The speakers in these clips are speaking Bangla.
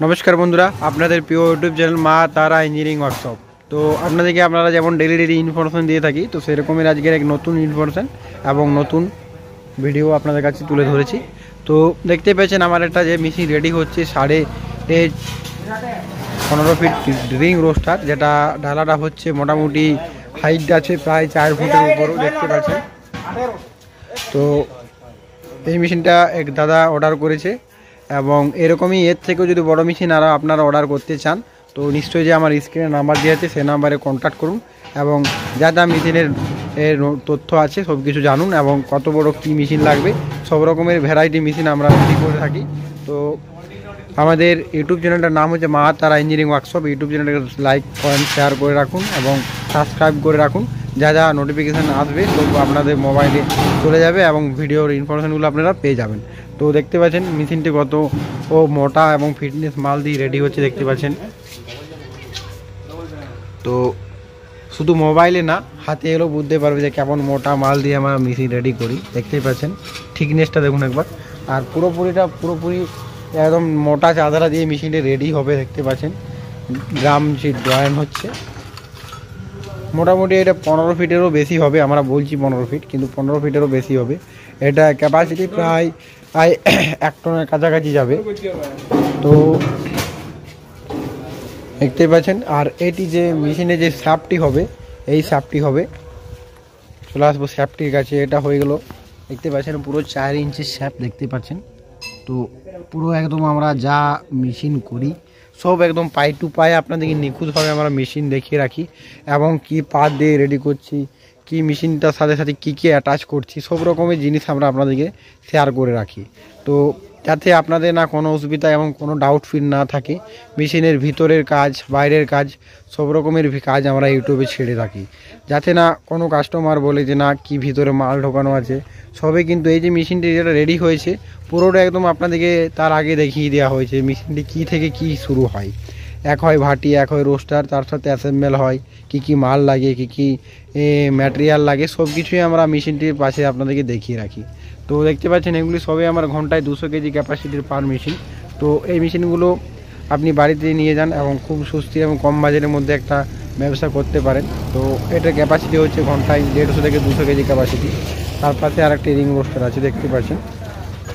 नमस्कार बंधुरा आपनादेर प्रिय यूट्यूब चैनल मा तारा इंजिनियरिंग वर्कशप। तो आपनादेरके आपनारा जेमन डेली इनफरमेशन दिए थाकी तो सेरकमेर आजकेर एक नतून इनफरमेशन एबं नतून भिडियो आपनादेर काछे तुले धरेछि। तो देखते पेয়েছেন আমার একটা যে মেশিন রেডি হচ্ছে 15.5 ফিট রিং রোস্টার, যেটা ঢালাটা হচ্ছে মোটামুটি হাইট আছে প্রায় 4 ফুটের উপরও দেখতে পাচ্ছেন। তো এই মেশিনটা এক দাদা অর্ডার করেছে এবং এরকমই এর থেকেও যদি বড় মেশিন আর আপনারা অর্ডার করতে চান তো নিশ্চয়ই যে আমার স্ক্রিনে নাম্বার দেওয়া আছে সেই নাম্বারে কন্ট্যাক্ট করুন এবং যা যা মেশিনের তথ্য আছে সব কিছু জানুন এবং কত বড় কী মেশিন লাগবে সব রকমের ভ্যারাইটি মেশিন আমরা রেডি করে থাকি। তো আমাদের ইউটিউব চ্যানেলটার নাম হচ্ছে মা তারা ইঞ্জিনিয়ারিং ওয়ার্কশপ। ইউটিউব চ্যানেলটাকে লাইক কমেন্ট শেয়ার করে রাখুন এবং সাবস্ক্রাইব করে রাখুন, যা যা নোটিফিকেশান আসবে সব আপনাদের মোবাইলে চলে যাবে এবং ভিডিওর ইনফরমেশানগুলো আপনারা পেয়ে যাবেন। তো দেখতে পাচ্ছেন মেশিনটি কত মোটা এবং ফিটনেস মাল দিয়ে রেডি হচ্ছে দেখতে পাচ্ছেন। তো শুধু মোবাইলে না হাতে এলেও বুঝতে পারবে যে কেমন মোটা মাল দিয়ে আমরা মেশিন রেডি করি। দেখতেই পাচ্ছেন থিকনেসটা দেখুন একবার, আর পুরোপুরি একদম মোটা চাদরা দিয়ে মেশিনটি রেডি হবে দেখতে পাচ্ছেন। ড্রাম শিট জয়েন হচ্ছে মোটামুটি এটা 15 ফিটেরও বেশি হবে, আমরা বলছি 15 ফিট কিন্তু 15 ফিটেরও বেশি হবে। এটা ক্যাপাসিটি প্রায় 1 টনের কাছাকাছি যাবে। তো দেখতেই পাচ্ছেন, আর এটি যে মেশিনে যে শ্যাফটটি হবে এই শ্যাফটটি হবে, চলে আসবো শ্যাফটির কাছে। এটা হয়ে গেল দেখতে পাচ্ছেন পুরো 4 ইঞ্চির শ্যাফট দেখতে পাচ্ছেন। তো পুরো একদম আমরা যা মেশিন করি সব একদম পাই টু পাই আপনাদেরকে নিখুঁতভাবে আমরা মেশিন দেখিয়ে রাখি এবং কি পাত দিয়ে রেডি করছি, কি মেশিনটার সাথে সাথে কী কী অ্যাটাচ করছি সব রকমের জিনিস আমরা আপনাদেরকে শেয়ার করে রাখি। তো যাতে আপনাদের না কোনো অসুবিধা এবং কোনো ডাউট ফিল না থাকে, মেশিনের ভিতরের কাজ বাইরের কাজ সব রকমের কাজ আমরা ইউটিউবে ছেড়ে থাকি, যাতে না কোনো কাস্টমার বলে যে না কি ভিতরে মাল ঢোকানো আছে। সবে কিন্তু এই যে মেশিনটি যেটা রেডি হয়েছে পুরোটা একদম আপনাদেরকে তার আগে দেখিয়ে দেওয়া হয়েছে মেশিনটি কী থেকে কি শুরু হয়। এক হয় ভাটি, এক হয় রোস্টার, তার সাথে অ্যাসেম্বল হয়, কি মাল লাগে, কি ম্যাটেরিয়াল লাগে সব কিছুই আমরা মেশিনটির পাশে আপনাদেরকে দেখিয়ে রাখি। তো দেখতে পাচ্ছেন এগুলি সবই আমার ঘন্টায় 200 কেজি ক্যাপাসিটির পার মেশিন। তো এই মেশিনগুলো আপনি বাড়িতে নিয়ে যান এবং খুব সুস্থি এবং কম বাজেটের মধ্যে একটা ব্যবসা করতে পারেন। তো এটার ক্যাপাসিটি হচ্ছে ঘন্টায় 150 থেকে 200 কেজি ক্যাপাসিটি। তার পাশে আর একটা রিং রোস্টার আছে দেখতে পাচ্ছেন।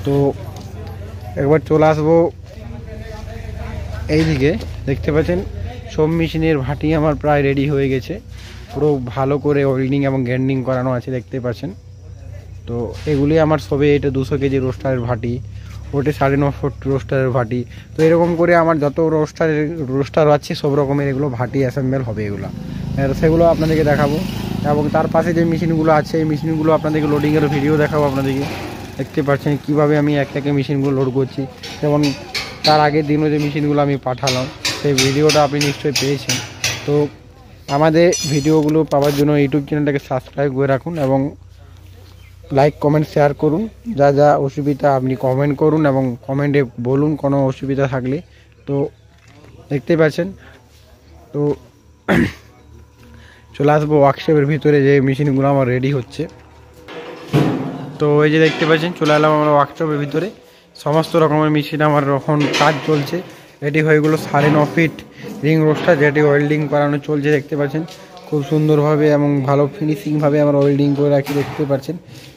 তো একবার চলে আসবো এইদিকে, দেখতে পাচ্ছেন সব মেশিনের ভাটি আমার প্রায় রেডি হয়ে গেছে, পুরো ভালো করে ওয়েল্ডিং এবং গ্যান্ডিং করানো আছে দেখতে পাচ্ছেন। তো এগুলি আমার সবে এটা 200 কেজি রোস্টারের ভাটি, ওটা 9.5 ফুট রোস্টারের ভাটি। তো এরকম করে আমার যত রোস্টার আছে সব রকমের এগুলো ভাটি অ্যাসেম্বল হবে এগুলো, সেগুলো আপনাদেরকে দেখাবো। এবং তার পাশে যে মেশিনগুলো আছে এই মেশিনগুলো আপনাদেরকে লোডিংয়ের ভিডিও দেখাবো আপনাদেরকে। দেখতে পাচ্ছেন কীভাবে আমি এক মেশিনগুলো লোড করছি, যেমন তার আগের দিনও যে মেশিনগুলো আমি পাঠালাম সেই ভিডিওটা আপনি নিশ্চয়ই পেয়েছেন। তো আমাদের ভিডিওগুলো পাওয়ার জন্য ইউটিউব চ্যানেলটাকে সাবস্ক্রাইব করে রাখুন এবং লাইক কমেন্ট শেয়ার করুন, যা যা অসুবিধা আপনি কমেন্ট করুন এবং কমেন্টে বলুন কোনো অসুবিধা থাকলে। তো দেখতে পাচ্ছেন, তো চলে আসবো ওয়ার্কশপের ভিতরে যে মেশিনগুলো আমার রেডি হচ্ছে। তো এই যে দেখতে পাচ্ছেন চলে এলাম আমরা ওয়ার্কশপের ভিতরে, সমস্ত রকমের মেশিন আমার এখন কাজ চলছে। এটি হয়ে গেলো 9.5 ফিট রিং রোস্টার, যেটি ওয়েল্ডিং করানো চলছে দেখতে পাচ্ছেন। খুব সুন্দরভাবে এবং ভালো ফিনিশিংভাবে আমরা ওয়েল্ডিং করে রাখি দেখতে পাচ্ছেন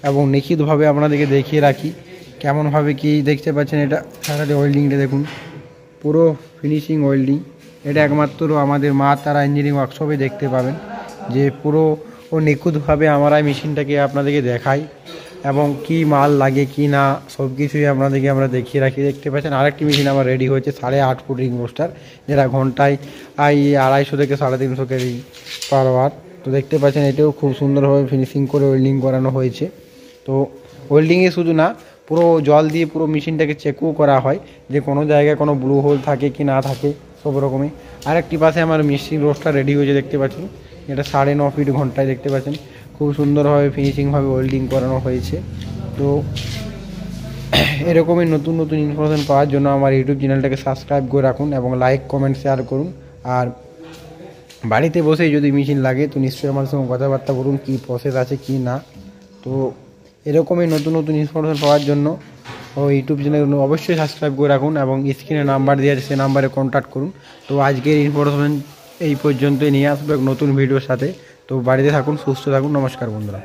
এবং নিখুঁতভাবে আপনাদেরকে দেখিয়ে রাখি কেমনভাবে কি দেখতে পাচ্ছেন। এটা সারাটি ওয়েল্ডিংটা দেখুন, পুরো ফিনিশিং ওয়েল্ডিং। এটা একমাত্র আমাদের মা তারা ইঞ্জিনিয়ারিং ওয়ার্কশপে দেখতে পাবেন যে পুরো নিখুঁতভাবে আমরা মেশিনটাকে আপনাদেরকে দেখাই এবং কি মাল লাগে কি না সব কিছুই আপনাদেরকে আমরা দেখিয়ে রাখি দেখতে পাচ্ছেন। আরেকটি মেশিন আমার রেডি হয়েছে 8.5 ফুট রিং রোস্টার, যেটা ঘন্টায় 250 থেকে 350 কেজি পার আওয়ার। তো দেখতে পাচ্ছেন এটাও খুব সুন্দরভাবে ফিনিশিং করে ওয়েল্ডিং করানো হয়েছে। তো ওয়েল্ডিংয়ে শুধু না পুরো জল দিয়ে পুরো মেশিনটাকে চেকও করা হয় যে কোনো জায়গায় কোনো ব্লু হোল থাকে কি না থাকে সব রকমই। আরেকটি পাশে আমার মেশিন রোস্টার রেডি হয়েছে দেখতে পাচ্ছেন, এটা 9.5 ফিট ঘন্টায় দেখতে পাচ্ছেন খুব সুন্দরভাবে ফিনিশিংভাবে ওয়েল্ডিং করানো হয়েছে। তো এরকমই নতুন ইনফরমেশন পাওয়ার জন্য আমার ইউটিউব চ্যানেলটাকে সাবস্ক্রাইব করে রাখুন এবং লাইক কমেন্ট শেয়ার করুন। আর বাড়িতে বসেই যদি মেশিন লাগে তো নিশ্চয়ই আমার সঙ্গে কথাবার্তা বলুন কী প্রসেস আছে কি না। তো এরকমই নতুন ইনফরমেশন পাওয়ার জন্য ও ইউটিউব চ্যানেল অবশ্যই সাবস্ক্রাইব করে রাখুন এবং স্ক্রিনে নাম্বার দেওয়া আছে সেই নাম্বারে কন্ট্যাক্ট করুন। তো আজকের ইনফরমেশন এই পর্যন্তই, নিয়ে আসবো এক নতুন ভিডিওর সাথে। তো বাড়িতে থাকুন, সুস্থ থাকুন, নমস্কার বন্ধুরা।